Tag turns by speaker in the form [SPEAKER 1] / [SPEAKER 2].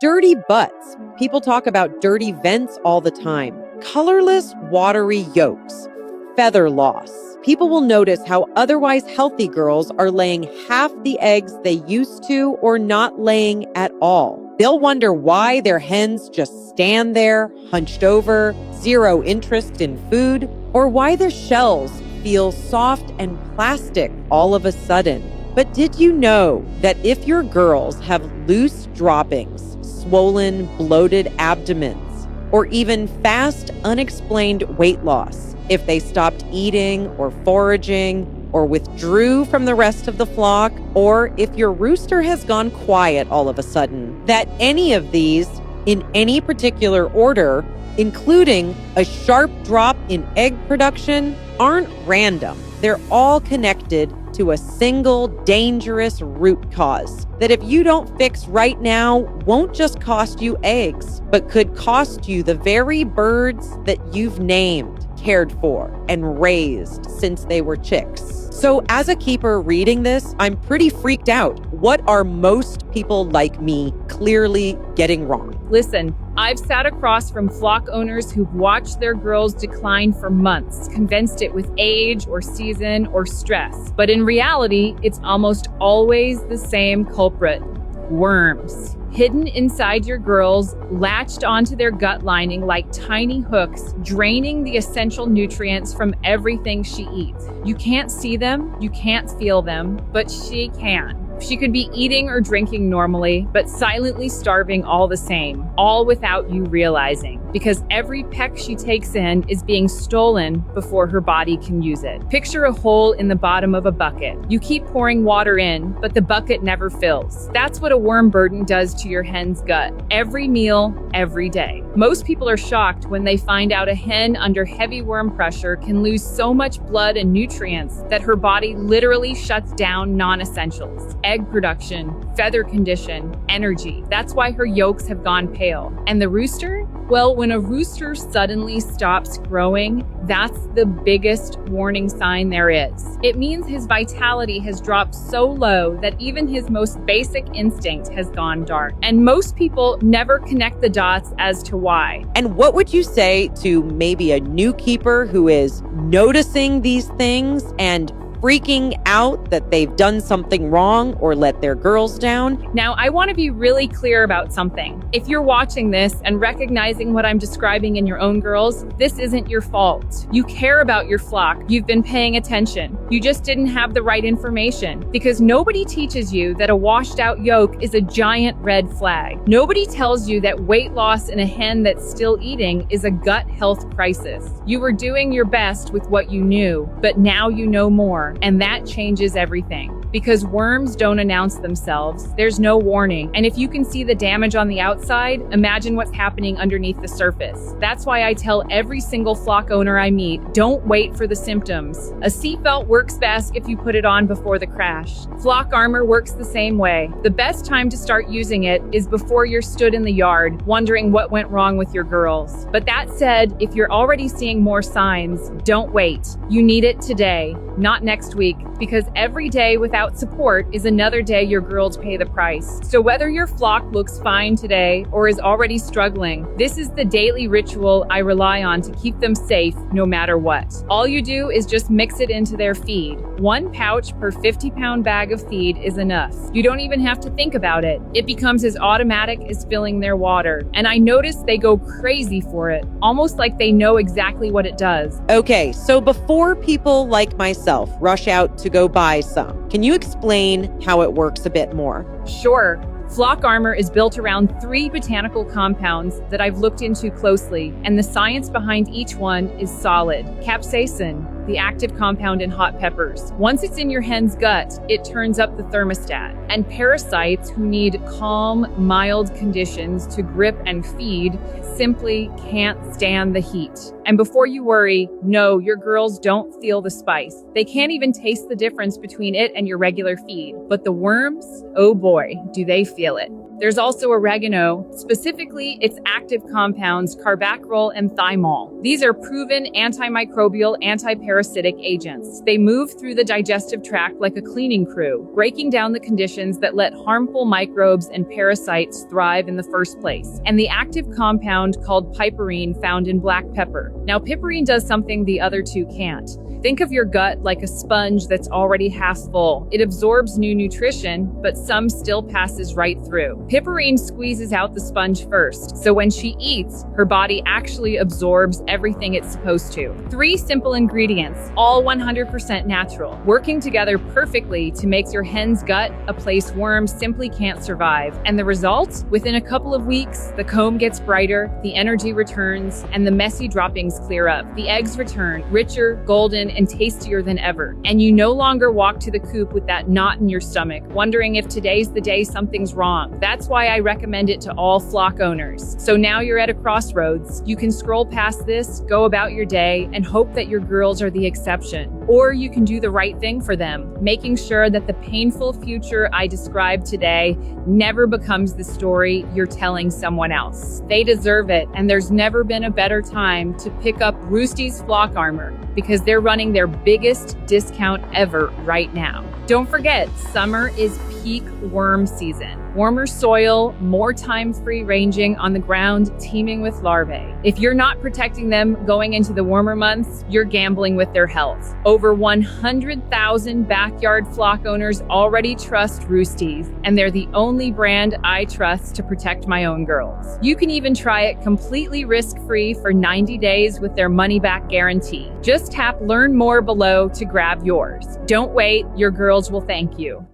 [SPEAKER 1] Dirty butts. People talk about dirty vents all the time. Colorless, watery yolks. Feather loss. People will notice how otherwise healthy girls are laying half the eggs they used to or not laying at all. They'll wonder why their hens just stand there, hunched over, zero interest in food, or why their shells feel soft and plastic all of a sudden. But did you know that if your girls have loose droppings, swollen, bloated abdomens, or even fast, unexplained weight loss, if they stopped eating or foraging or withdrew from the rest of the flock, or if your rooster has gone quiet all of a sudden, that any of these, in any particular order, including a sharp drop in egg production, aren't random. They're all connected to a single dangerous root cause that if you don't fix right now, won't just cost you eggs, but could cost you the very birds that you've named, cared for, and raised since they were chicks. So as a keeper reading this, I'm pretty freaked out. What are most people like me clearly getting wrong?
[SPEAKER 2] Listen, I've sat across from flock owners who've watched their girls decline for months, convinced it with age or season or stress. But in reality, it's almost always the same culprit: worms. Hidden inside your girls, latched onto their gut lining like tiny hooks, draining the essential nutrients from everything she eats. You can't see them, you can't feel them, but she can. She could be eating or drinking normally, but silently starving all the same, all without you realizing, because every peck she takes in is being stolen before her body can use it. Picture a hole in the bottom of a bucket. You keep pouring water in, but the bucket never fills. That's what a worm burden does to your hen's gut. Every meal, every day. Most people are shocked when they find out a hen under heavy worm pressure can lose so much blood and nutrients that her body literally shuts down non-essentials. Egg production, feather condition, energy. That's why her yolks have gone pale. And the rooster? Well, when a rooster suddenly stops growing, that's the biggest warning sign there is. It means his vitality has dropped so low that even his most basic instinct has gone dark. And most people never connect the dots as to why.
[SPEAKER 1] And what would you say to maybe a new keeper who is noticing these things and freaking out that they've done something wrong or let their girls down?
[SPEAKER 2] Now, I want to be really clear about something. If you're watching this and recognizing what I'm describing in your own girls, this isn't your fault. You care about your flock. You've been paying attention. You just didn't have the right information, because nobody teaches you that a washed out yolk is a giant red flag. Nobody tells you that weight loss in a hen that's still eating is a gut health crisis. You were doing your best with what you knew, but now you know more. And that changes everything. Because worms don't announce themselves. There's no warning. And if you can see the damage on the outside, imagine what's happening underneath the surface. That's why I tell every single flock owner I meet, don't wait for the symptoms. A seatbelt works best if you put it on before the crash. Flock armor works the same way. The best time to start using it is before you're stood in the yard, wondering what went wrong with your girls. But that said, if you're already seeing more signs, don't wait. You need it today, not next week, because every day without support is another day your girls pay the price. So whether your flock looks fine today or is already struggling, this is the daily ritual I rely on to keep them safe no matter what. All you do is just mix it into their feed. 1 pouch per 50-pound bag of feed is enough. You don't even have to think about it. It becomes as automatic as filling their water. And I notice they go crazy for it, almost like they know exactly what it does.
[SPEAKER 1] Okay, so before people like myself rush out to go buy some, can you explain how it works a bit more?
[SPEAKER 2] Sure. Flock armor is built around 3 botanical compounds that I've looked into closely, and the science behind each one is solid. Capsaicin, the active compound in hot peppers. Once it's in your hen's gut, it turns up the thermostat. And parasites who need calm, mild conditions to grip and feed simply can't stand the heat. And before you worry, no, your girls don't feel the spice. They can't even taste the difference between it and your regular feed. But the worms, oh boy, do they feel it. There's also oregano, specifically its active compounds carbaceral and thymol. These are proven antimicrobial, antiparasitic agents. They move through the digestive tract like a cleaning crew, breaking down the conditions that let harmful microbes and parasites thrive in the first place. And the active compound called piperine found in black pepper. Now, piperine does something the other two can't. Think of your gut like a sponge that's already half full. It absorbs new nutrition, but some still passes right through. Piperine squeezes out the sponge first, so when she eats, her body actually absorbs everything it's supposed to. 3 simple ingredients, all 100% natural, working together perfectly to make your hen's gut a place worms simply can't survive. And the result? Within a couple of weeks, the comb gets brighter, the energy returns, and the messy droppings clear up. The eggs return, richer, golden, and tastier than ever. And you no longer walk to the coop with that knot in your stomach, wondering if today's the day something's wrong. That's why I recommend it to all flock owners. So now you're at a crossroads. You can scroll past this, go about your day, and hope that your girls are the exception. Or you can do the right thing for them, making sure that the painful future I described today never becomes the story you're telling someone else. They deserve it, and there's never been a better time to pick up Roosty's flock armor, because they're running their biggest discount ever right now. Don't forget, summer is peak worm season. Warmer soil, more time free ranging on the ground, teeming with larvae. If you're not protecting them going into the warmer months, you're gambling with their health. Over 100,000 backyard flock owners already trust Roosties, and they're the only brand I trust to protect my own girls. You can even try it completely risk-free for 90 days with their money-back guarantee. Just tap Learn More below to grab yours. Don't wait, your girls will thank you.